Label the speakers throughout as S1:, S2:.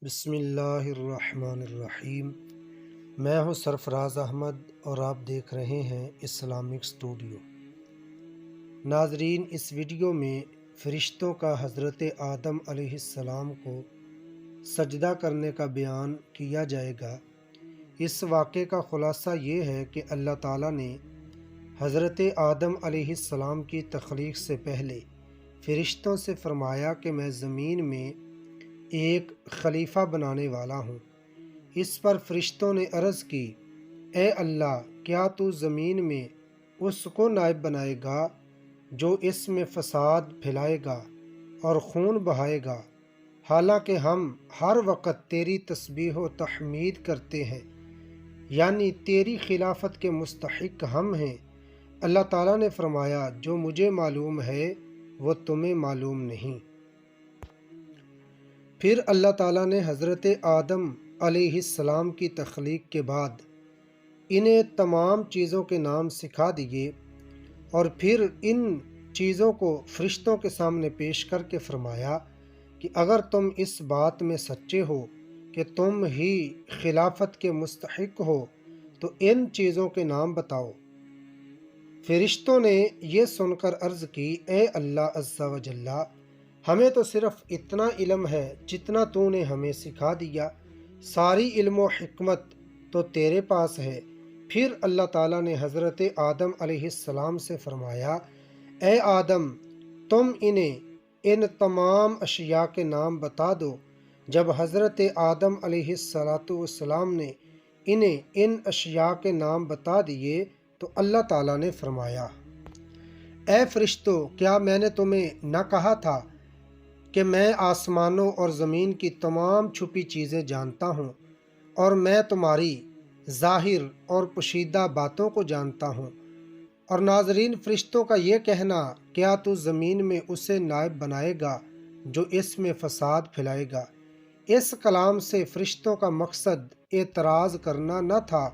S1: بسم اللہ الرحمن الرحیم۔ میں ہوں سرفراز احمد اور آپ دیکھ رہے ہیں اسلامک اسٹوڈیو۔ ناظرین، اس ویڈیو میں فرشتوں کا حضرت آدم علیہ السلام کو سجدہ کرنے کا بیان کیا جائے گا۔ اس واقعے کا خلاصہ یہ ہے کہ اللہ تعالیٰ نے حضرت آدم علیہ السلام کی تخلیق سے پہلے فرشتوں سے فرمایا کہ میں زمین میں ایک خلیفہ بنانے والا ہوں۔ اس پر فرشتوں نے عرض کی، اے اللہ، کیا تو زمین میں اس کو نائب بنائے گا جو اس میں فساد پھیلائے گا اور خون بہائے گا، حالانکہ ہم ہر وقت تیری تسبیح و تحمید کرتے ہیں، یعنی تیری خلافت کے مستحق ہم ہیں۔ اللہ تعالیٰ نے فرمایا، جو مجھے معلوم ہے وہ تمہیں معلوم نہیں۔ پھر اللہ تعالیٰ نے حضرت آدم علیہ السلام کی تخلیق کے بعد انہیں تمام چیزوں کے نام سکھا دیے اور پھر ان چیزوں کو فرشتوں کے سامنے پیش کر کے فرمایا کہ اگر تم اس بات میں سچے ہو کہ تم ہی خلافت کے مستحق ہو تو ان چیزوں کے نام بتاؤ۔ فرشتوں نے یہ سن کر عرض کی، اے اللہ عز و جل، ہمیں تو صرف اتنا علم ہے جتنا تو نے ہمیں سکھا دیا، ساری علم و حکمت تو تیرے پاس ہے۔ پھر اللہ تعالیٰ نے حضرت آدم علیہ السلام سے فرمایا، اے آدم، تم انہیں ان تمام اشیاء کے نام بتا دو۔ جب حضرت آدم علیہ السلام نے انہیں ان اشیاء کے نام بتا دیے تو اللہ تعالیٰ نے فرمایا، اے فرشتو، کیا میں نے تمہیں نہ کہا تھا کہ میں آسمانوں اور زمین کی تمام چھپی چیزیں جانتا ہوں، اور میں تمہاری ظاہر اور پوشیدہ باتوں کو جانتا ہوں۔ اور ناظرین، فرشتوں کا یہ کہنا، کیا تو زمین میں اسے نائب بنائے گا جو اس میں فساد پھیلائے گا، اس کلام سے فرشتوں کا مقصد اعتراض کرنا نہ تھا،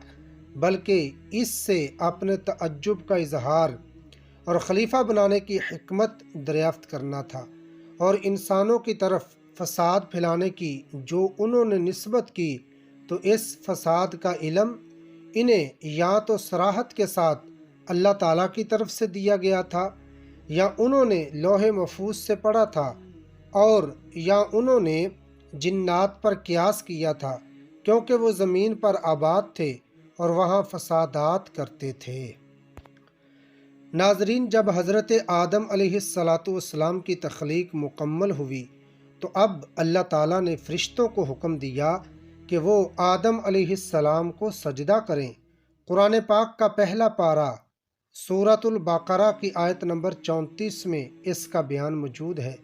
S1: بلکہ اس سے اپنے تعجب کا اظہار اور خلیفہ بنانے کی حکمت دریافت کرنا تھا، اور انسانوں کی طرف فساد پھیلانے کی جو انہوں نے نسبت کی تو اس فساد کا علم انہیں یا تو صراحت کے ساتھ اللہ تعالیٰ کی طرف سے دیا گیا تھا، یا انہوں نے لوح محفوظ سے پڑھا تھا، اور یا انہوں نے جنات پر قیاس کیا تھا، کیونکہ وہ زمین پر آباد تھے اور وہاں فسادات کرتے تھے۔ ناظرین، جب حضرت آدم علیہ السلام کی تخلیق مکمل ہوئی تو اب اللہ تعالیٰ نے فرشتوں کو حکم دیا کہ وہ آدم علیہ السلام کو سجدہ کریں۔ قرآن پاک کا پہلا پارہ سورۃ البقرہ کی آیت نمبر 34 میں اس کا بیان موجود ہے۔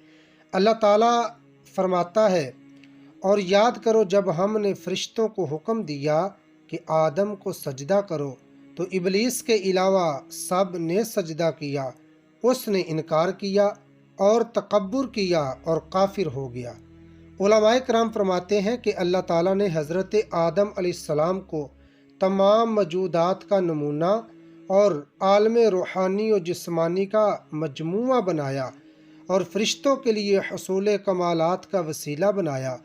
S1: اللہ تعالیٰ فرماتا ہے، اور یاد کرو جب ہم نے فرشتوں کو حکم دیا کہ آدم کو سجدہ کرو تو ابلیس کے علاوہ سب نے سجدہ کیا، اس نے انکار کیا اور تکبر کیا اور کافر ہو گیا۔ علماء کرام فرماتے ہیں کہ اللہ تعالیٰ نے حضرت آدم علیہ السلام کو تمام موجودات کا نمونہ اور عالم روحانی و جسمانی کا مجموعہ بنایا اور فرشتوں کے لیے حصول کمالات کا وسیلہ بنایا،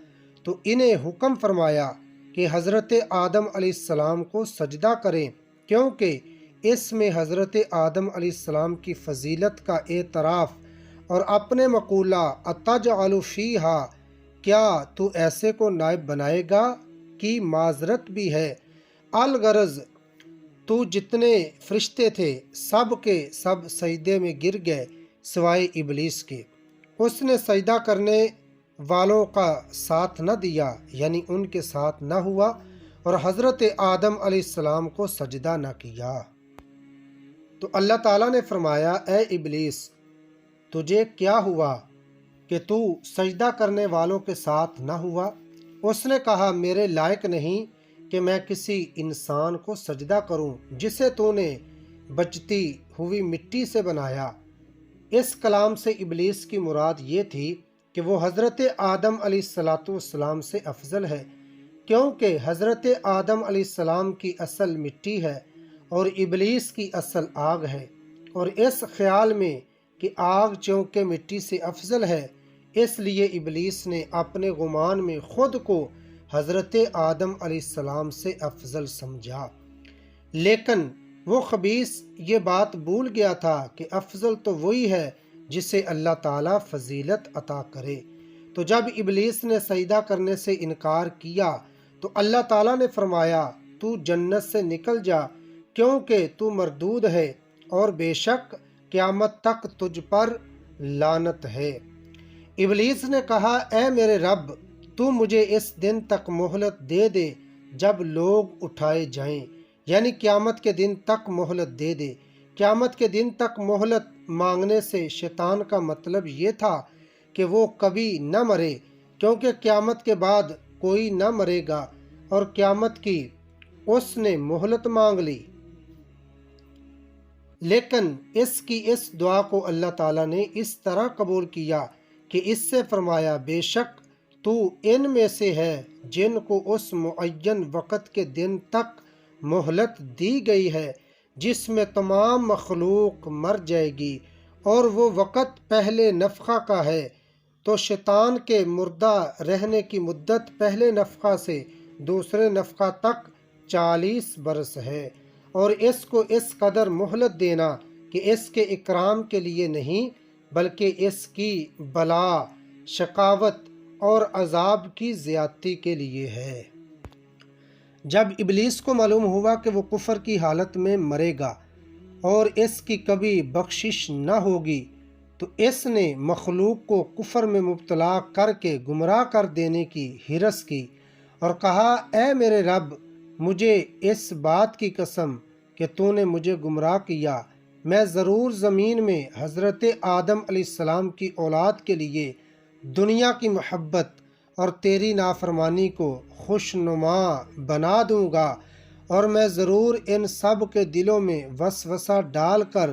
S1: تو انہیں حکم فرمایا کہ حضرت آدم علیہ السلام کو سجدہ کریں، کیونکہ اس میں حضرت آدم علیہ السلام کی فضیلت کا اعتراف اور اپنے مقولہ اتجعل فیہا، کیا تو ایسے کو نائب بنائے گا، کی معذرت بھی ہے۔ الغرض تو جتنے فرشتے تھے سب کے سب سجدے میں گر گئے سوائے ابلیس کے، اس نے سجدہ کرنے والوں کا ساتھ نہ دیا، یعنی ان کے ساتھ نہ ہوا اور حضرت آدم علیہ السلام کو سجدہ نہ کیا۔ تو اللہ تعالیٰ نے فرمایا، اے ابلیس، تجھے کیا ہوا کہ تو سجدہ کرنے والوں کے ساتھ نہ ہوا؟ اس نے کہا، میرے لائق نہیں کہ میں کسی انسان کو سجدہ کروں جسے تو نے بچتی ہوئی مٹی سے بنایا۔ اس کلام سے ابلیس کی مراد یہ تھی کہ وہ حضرت آدم علیہ السلام سے افضل ہے، کیونکہ حضرت آدم علیہ السلام کی اصل مٹی ہے اور ابلیس کی اصل آگ ہے، اور اس خیال میں کہ آگ چونکہ مٹی سے افضل ہے، اس لیے ابلیس نے اپنے گمان میں خود کو حضرت آدم علیہ السلام سے افضل سمجھا، لیکن وہ خبیث یہ بات بھول گیا تھا کہ افضل تو وہی ہے جسے اللہ تعالیٰ فضیلت عطا کرے۔ تو جب ابلیس نے سجدہ کرنے سے انکار کیا تو اللہ تعالیٰ نے فرمایا تو جنت سے نکل جا، کیونکہ تو مردود ہے اور بے شک قیامت تک تجھ پر لعنت ہے۔ ابلیس نے کہا اے میرے رب، تو مجھے اس دن تک مہلت دے دے جب لوگ اٹھائے جائیں، یعنی قیامت کے دن تک مہلت دے دے۔ قیامت کے دن تک مہلت مانگنے سے شیطان کا مطلب یہ تھا کہ وہ کبھی نہ مرے، کیونکہ قیامت کے بعد کوئی نہ مرے گا، اور قیامت کی اس نے مہلت مانگ لی۔ لیکن اس کی اس دعا کو اللہ تعالیٰ نے اس طرح قبول کیا کہ اس سے فرمایا بے شک تو ان میں سے ہے جن کو اس معین وقت کے دن تک مہلت دی گئی ہے جس میں تمام مخلوق مر جائے گی، اور وہ وقت پہلے نفخہ کا ہے۔ تو شیطان کے مردہ رہنے کی مدت پہلے نفخہ سے دوسرے نفخہ تک 40 برس ہے، اور اس کو اس قدر مہلت دینا کہ اس کے اکرام کے لیے نہیں بلکہ اس کی بلا، شقاوت اور عذاب کی زیادتی کے لیے ہے۔ جب ابلیس کو معلوم ہوا کہ وہ کفر کی حالت میں مرے گا اور اس کی کبھی بخشش نہ ہوگی، تو اس نے مخلوق کو کفر میں مبتلا کر کے گمراہ کر دینے کی حرص کی اور کہا اے میرے رب، مجھے اس بات کی قسم کہ تو نے مجھے گمراہ کیا، میں ضرور زمین میں حضرت آدم علیہ السلام کی اولاد کے لیے دنیا کی محبت اور تیری نافرمانی کو خوشنما بنا دوں گا، اور میں ضرور ان سب کے دلوں میں وسوسہ ڈال کر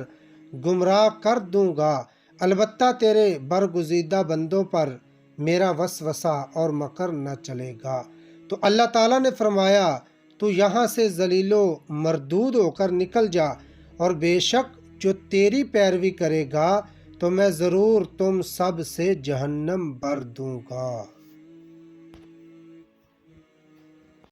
S1: گمراہ کر دوں گا، البتہ تیرے برگزیدہ بندوں پر میرا وسوسہ اور مکر نہ چلے گا۔ تو اللہ تعالیٰ نے فرمایا تو یہاں سے ذلیل و مردود ہو کر نکل جا، اور بے شک جو تیری پیروی کرے گا تو میں ضرور تم سب سے جہنم بھر دوں گا۔